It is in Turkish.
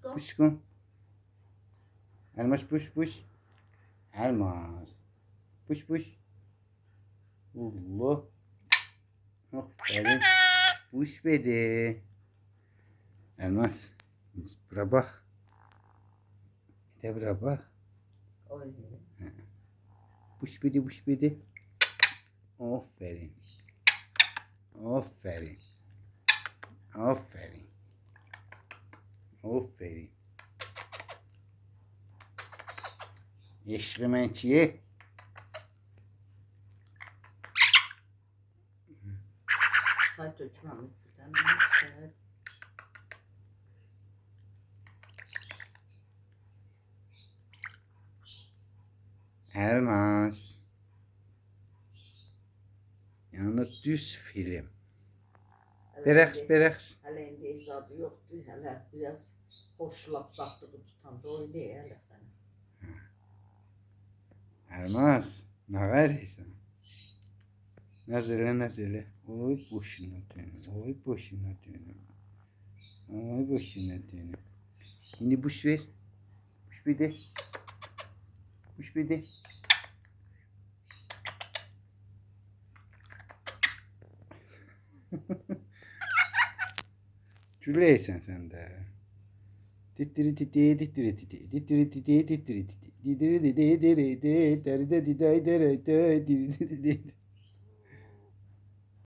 Pusko. Pusko. Elmas push push. Elmas. Push push. Allah. Aferin. Push bedi. Elmas. Bura bak. Bir de bura bak. Oy. Push bedi push bedi. Aferin. Aferin. Aferin. Aferin. Yeşilmençiye. Sayt ölçmem. Elmas. Yani düz film. Berəks. Hələ indi izadı yoxdur. Hələ biraz xoşlap saxlığı tutan da oynayır hələ sənə. Elmas. Ne verirsen? Nazırı. Oy boşuna dönüm. Oy boşuna dönüm. Oy boşuna dönüm. Şimdi buş ver. Buş bir de. Buş bir de. Tüleysen sen de. Titiri titi titiri titi titiri titi titiri titi titiri titi titiri titi titiri titi titiri titi